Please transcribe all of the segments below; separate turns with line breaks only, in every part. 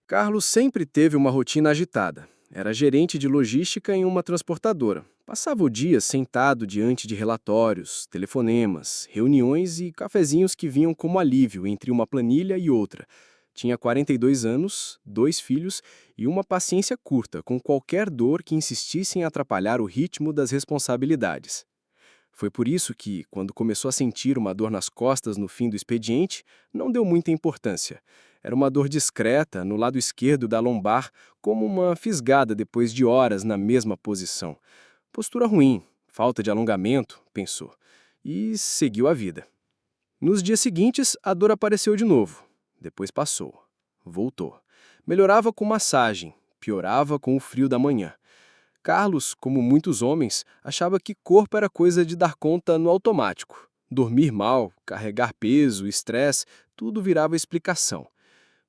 Carlos sempre teve uma rotina agitada. Era gerente de logística em uma transportadora. Passava o dia sentado diante de relatórios, telefonemas, reuniões e cafezinhos que vinham como alívio entre uma planilha e outra. Tinha 42 anos, dois filhos e uma paciência curta com qualquer dor que insistisse em atrapalhar o ritmo das responsabilidades. Foi por isso que, quando começou a sentir uma dor nas costas no fim do expediente, não deu muita importância. Era uma dor discreta no lado esquerdo da lombar, como uma fisgada depois de horas na mesma posição. Postura ruim, falta de alongamento, pensou, e seguiu a vida. Nos dias seguintes, a dor apareceu de novo. Depois passou. Voltou. Melhorava com massagem, piorava com o frio da manhã. Carlos, como muitos homens, achava que corpo era coisa de dar conta no automático. Dormir mal, carregar peso, estresse, tudo virava explicação.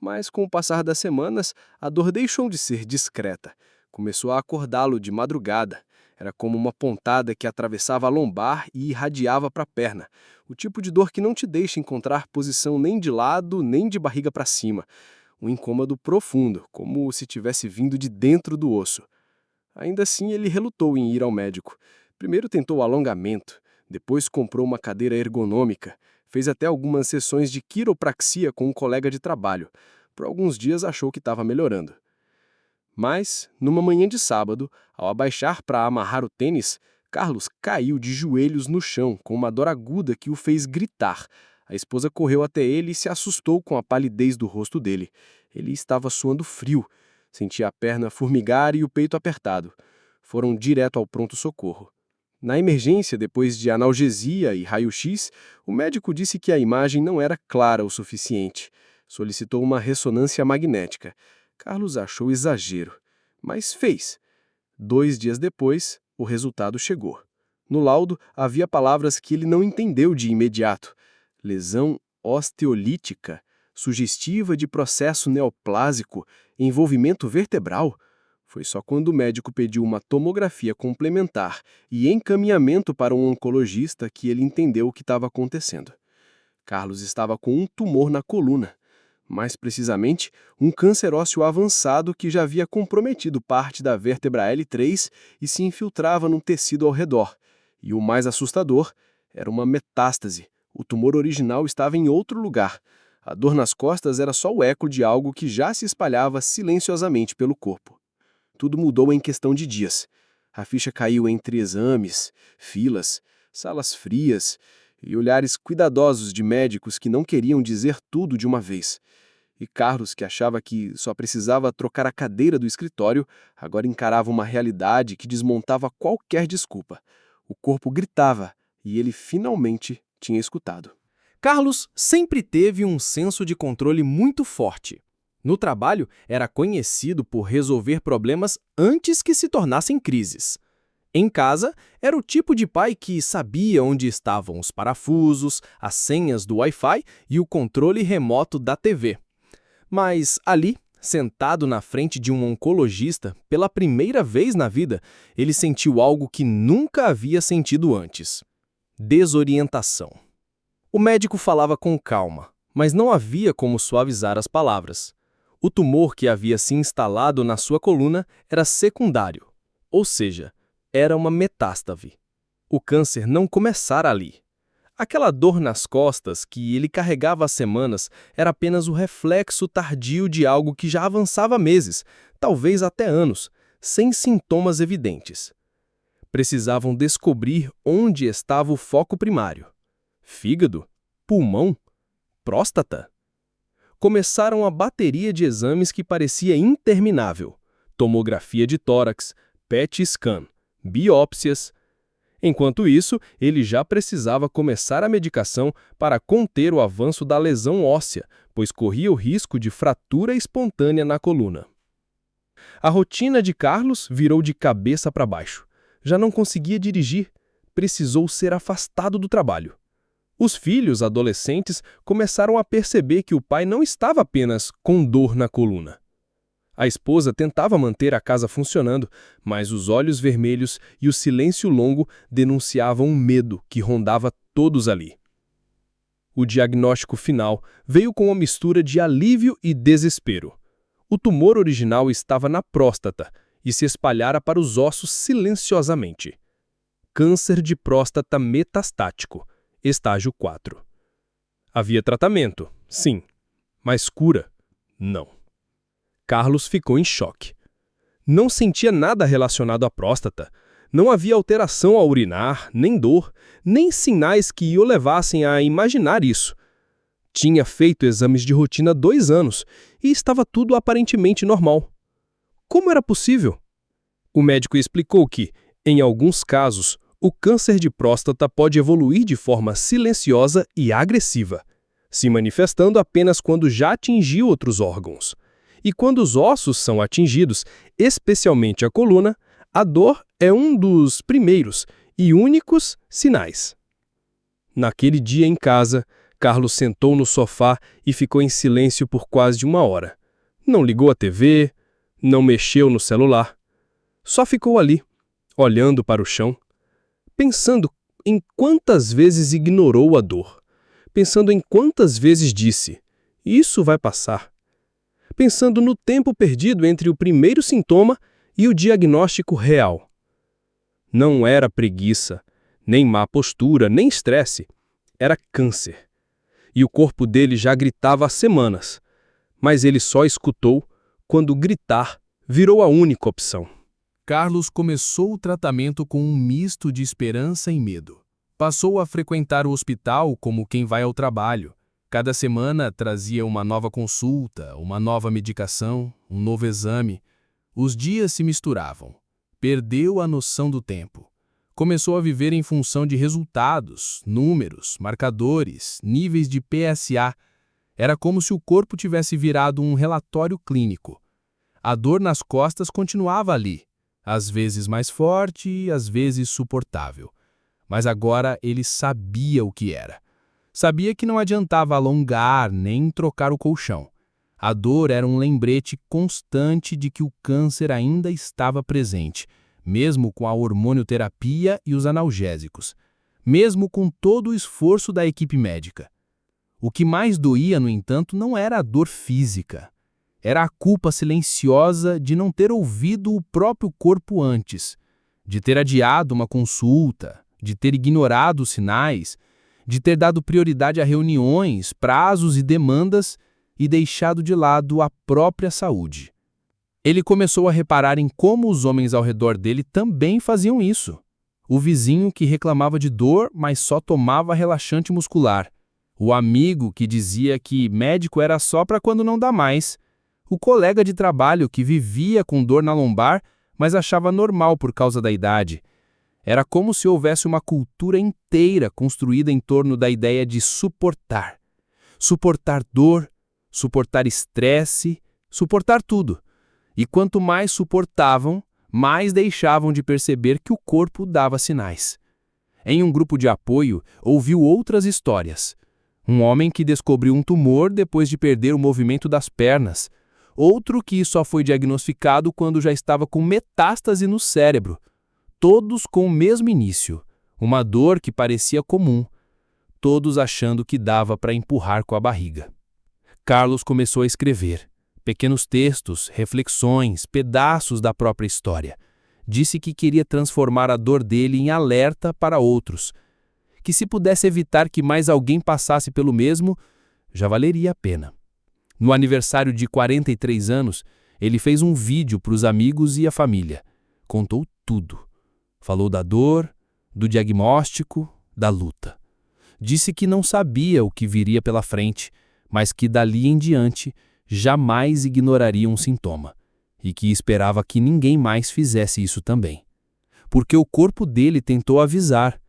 Mas com o passar das semanas, a dor deixou de ser discreta. Começou a acordá-lo de madrugada. Era como uma pontada que atravessava a lombar e irradiava para a perna. O tipo de dor que não te deixa encontrar posição nem de lado, nem de barriga para cima. Um incômodo profundo, como se tivesse vindo de dentro do osso. Ainda assim, ele relutou em ir ao médico. Primeiro tentou alongamento, depois comprou uma cadeira ergonômica, fez até algumas sessões de quiropraxia com um colega de trabalho. Por alguns dias achou que estava melhorando. Mas, numa manhã de sábado, ao abaixar para amarrar o tênis, Carlos caiu de joelhos no chão com uma dor aguda que o fez gritar. A esposa correu até ele e se assustou com a palidez do rosto dele. Ele estava suando frio. Sentia a perna formigar e o peito apertado. Foram direto ao pronto-socorro. Na emergência, depois de analgesia e raio-x, o médico disse que a imagem não era clara o suficiente. Solicitou uma ressonância magnética. Carlos achou exagero, mas fez. 2 dias depois, o resultado chegou. No laudo, havia palavras que ele não entendeu de imediato. Lesão osteolítica, sugestiva de processo neoplásico, envolvimento vertebral. Foi só quando o médico pediu uma tomografia complementar e encaminhamento para um oncologista que ele entendeu o que estava acontecendo. Carlos estava com um tumor na coluna. Mais precisamente, um câncer ósseo avançado que já havia comprometido parte da vértebra L3 e se infiltrava no tecido ao redor. E o mais assustador era uma metástase. O tumor original estava em outro lugar. A dor nas costas era só o eco de algo que já se espalhava silenciosamente pelo corpo. Tudo mudou em questão de dias. A ficha caiu entre exames, filas, salas frias e olhares cuidadosos de médicos que não queriam dizer tudo de uma vez. E Carlos, que achava que só precisava trocar a cadeira do escritório, agora encarava uma realidade que desmontava qualquer desculpa. O corpo gritava e ele finalmente tinha escutado.
Carlos sempre teve um senso de controle muito forte. No trabalho, era conhecido por resolver problemas antes que se tornassem crises. Em casa, era o tipo de pai que sabia onde estavam os parafusos, as senhas do Wi-Fi e o controle remoto da TV. Mas ali, sentado na frente de um oncologista, pela primeira vez na vida, ele sentiu algo que nunca havia sentido antes: desorientação. O médico falava com calma, mas não havia como suavizar as palavras. O tumor que havia se instalado na sua coluna era secundário, ou seja, era uma metástase. O câncer não começara ali. Aquela dor nas costas que ele carregava há semanas era apenas o reflexo tardio de algo que já avançava meses, talvez até anos, sem sintomas evidentes. Precisavam descobrir onde estava o foco primário. Fígado? Pulmão? Próstata? Começaram a bateria de exames que parecia interminável. Tomografia de tórax, PET scan, biópsias. Enquanto isso, ele já precisava começar a medicação para conter o avanço da lesão óssea, pois corria o risco de fratura espontânea na coluna. A rotina de Carlos virou de cabeça para baixo. Já não conseguia dirigir, precisou ser afastado do trabalho. Os filhos adolescentes começaram a perceber que o pai não estava apenas com dor na coluna. A esposa tentava manter a casa funcionando, mas os olhos vermelhos e o silêncio longo denunciavam um medo que rondava todos ali. O diagnóstico final veio com uma mistura de alívio e desespero. O tumor original estava na próstata e se espalhara para os ossos silenciosamente. Câncer de próstata metastático, estágio 4. Havia tratamento, sim, mas cura, não. Carlos ficou em choque. Não sentia nada relacionado à próstata. Não havia alteração ao urinar, nem dor, nem sinais que o levassem a imaginar isso. Tinha feito exames de rotina há 2 anos e estava tudo aparentemente normal. Como era possível? O médico explicou que, em alguns casos, o câncer de próstata pode evoluir de forma silenciosa e agressiva, se manifestando apenas quando já atingiu outros órgãos. E quando os ossos são atingidos, especialmente a coluna, a dor é um dos primeiros e únicos sinais. Naquele dia em casa, Carlos sentou no sofá e ficou em silêncio por quase 1 hora. Não ligou a TV, não mexeu no celular. Só ficou ali, olhando para o chão, pensando em quantas vezes ignorou a dor, pensando em quantas vezes disse, "Isso vai passar", pensando no tempo perdido entre o primeiro sintoma e o diagnóstico real. Não era preguiça, nem má postura, nem estresse. Era câncer. E o corpo dele já gritava há semanas, mas ele só escutou quando gritar virou a única opção. Carlos começou o tratamento com um misto de esperança e medo. Passou a frequentar o hospital como quem vai ao trabalho. Cada semana trazia uma nova consulta, uma nova medicação, um novo exame. Os dias se misturavam. Perdeu a noção do tempo. Começou a viver em função de resultados, números, marcadores, níveis de PSA. Era como se o corpo tivesse virado um relatório clínico. A dor nas costas continuava ali, às vezes mais forte, às vezes suportável. Mas agora ele sabia o que era. Sabia que não adiantava alongar nem trocar o colchão. A dor era um lembrete constante de que o câncer ainda estava presente, mesmo com a hormonioterapia e os analgésicos, mesmo com todo o esforço da equipe médica. O que mais doía, no entanto, não era a dor física. Era a culpa silenciosa de não ter ouvido o próprio corpo antes, de ter adiado uma consulta, de ter ignorado os sinais, de ter dado prioridade a reuniões, prazos e demandas e deixado de lado a própria saúde. Ele começou a reparar em como os homens ao redor dele também faziam isso. O vizinho que reclamava de dor, mas só tomava relaxante muscular. O amigo que dizia que médico era só para quando não dá mais. O colega de trabalho que vivia com dor na lombar, mas achava normal por causa da idade. Era como se houvesse uma cultura inteira construída em torno da ideia de suportar. Suportar dor, suportar estresse, suportar tudo. E quanto mais suportavam, mais deixavam de perceber que o corpo dava sinais. Em um grupo de apoio, ouviu outras histórias. Um homem que descobriu um tumor depois de perder o movimento das pernas. Outro que só foi diagnosticado quando já estava com metástase no cérebro. Todos com o mesmo início, uma dor que parecia comum. Todos achando que dava para empurrar com a barriga. Carlos começou a escrever. Pequenos textos, reflexões, pedaços da própria história. Disse que queria transformar a dor dele em alerta para outros. Que se pudesse evitar que mais alguém passasse pelo mesmo, já valeria a pena. No aniversário de 43 anos, ele fez um vídeo para os amigos e a família. Contou tudo. Falou da dor, do diagnóstico, da luta. Disse que não sabia o que viria pela frente, mas que dali em diante jamais ignoraria um sintoma, e que esperava que ninguém mais fizesse isso também. Porque o corpo dele tentou avisar,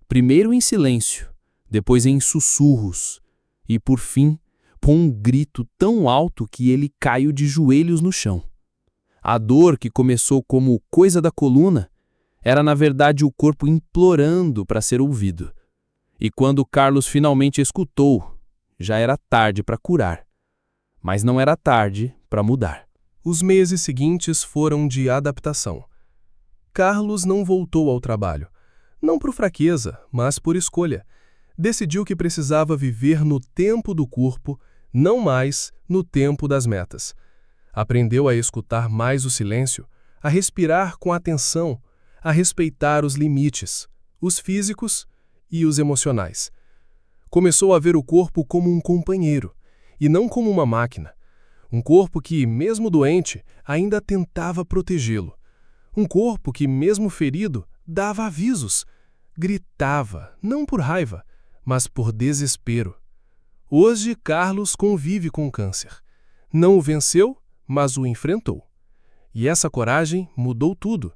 primeiro em silêncio, depois em sussurros, e por fim, com um grito tão alto que ele caiu de joelhos no chão. A dor que começou como coisa da coluna, era na verdade o corpo implorando para ser ouvido. E quando Carlos finalmente escutou, já era tarde para curar. Mas não era tarde para mudar. Os meses seguintes foram de adaptação. Carlos não voltou ao trabalho. Não por fraqueza, mas por escolha. Decidiu que precisava viver no tempo do corpo, não mais no tempo das metas.
Aprendeu a escutar mais o silêncio, a respirar com atenção, a respeitar os limites, os físicos e os emocionais. Começou a ver o corpo como um companheiro, e não como uma máquina. Um corpo que, mesmo doente, ainda tentava protegê-lo. Um corpo que, mesmo ferido, dava avisos. Gritava, não por raiva, mas por desespero. Hoje, Carlos convive com o câncer. Não o venceu, mas o enfrentou. E essa coragem mudou tudo.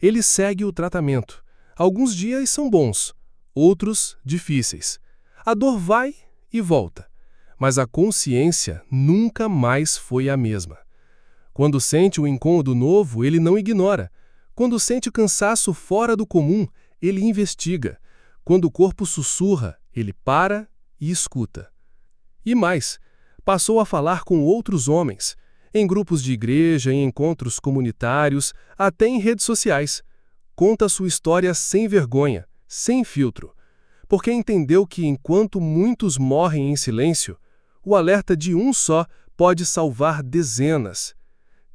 Ele segue o tratamento. Alguns dias são bons, outros difíceis. A dor vai e volta, mas a consciência nunca mais foi a mesma. Quando sente o incômodo novo, ele não ignora. Quando sente o cansaço fora do comum, ele investiga. Quando o corpo sussurra, ele para e escuta. E mais, passou a falar com outros homens, em grupos de igreja, em encontros comunitários, até em redes sociais. Conta sua história sem vergonha, sem filtro, porque entendeu que enquanto muitos morrem em silêncio, o alerta de um só pode salvar dezenas.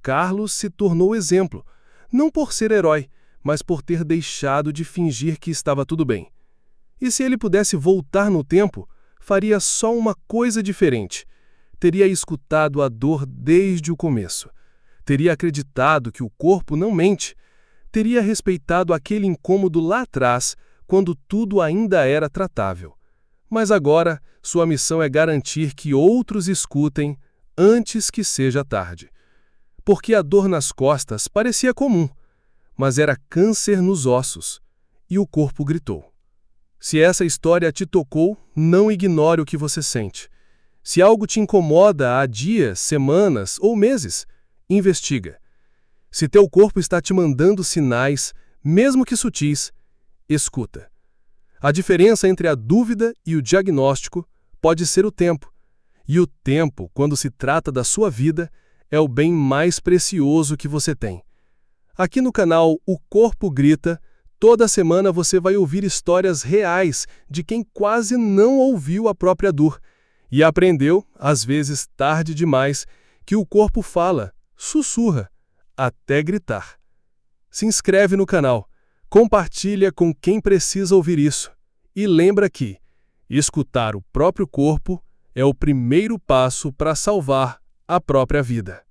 Carlos se tornou exemplo, não por ser herói, mas por ter deixado de fingir que estava tudo bem. E se ele pudesse voltar no tempo, faria só uma coisa diferente. Teria escutado a dor desde o começo. Teria acreditado que o corpo não mente. Teria respeitado aquele incômodo lá atrás, quando tudo ainda era tratável. Mas agora, sua missão é garantir que outros escutem antes que seja tarde. Porque a dor nas costas parecia comum, mas era câncer nos ossos, e o corpo gritou. Se essa história te tocou, não ignore o que você sente. Se algo te incomoda há dias, semanas ou meses, investiga. Se teu corpo está te mandando sinais, mesmo que sutis, escuta. A diferença entre a dúvida e o diagnóstico pode ser o tempo. E o tempo, quando se trata da sua vida, é o bem mais precioso que você tem. Aqui no canal O Corpo Grita, toda semana você vai ouvir histórias reais de quem quase não ouviu a própria dor e aprendeu, às vezes tarde demais, que o corpo fala, sussurra, até gritar. Se inscreve no canal, compartilha com quem precisa ouvir isso e lembra que escutar o próprio corpo é o primeiro passo para salvar a própria vida.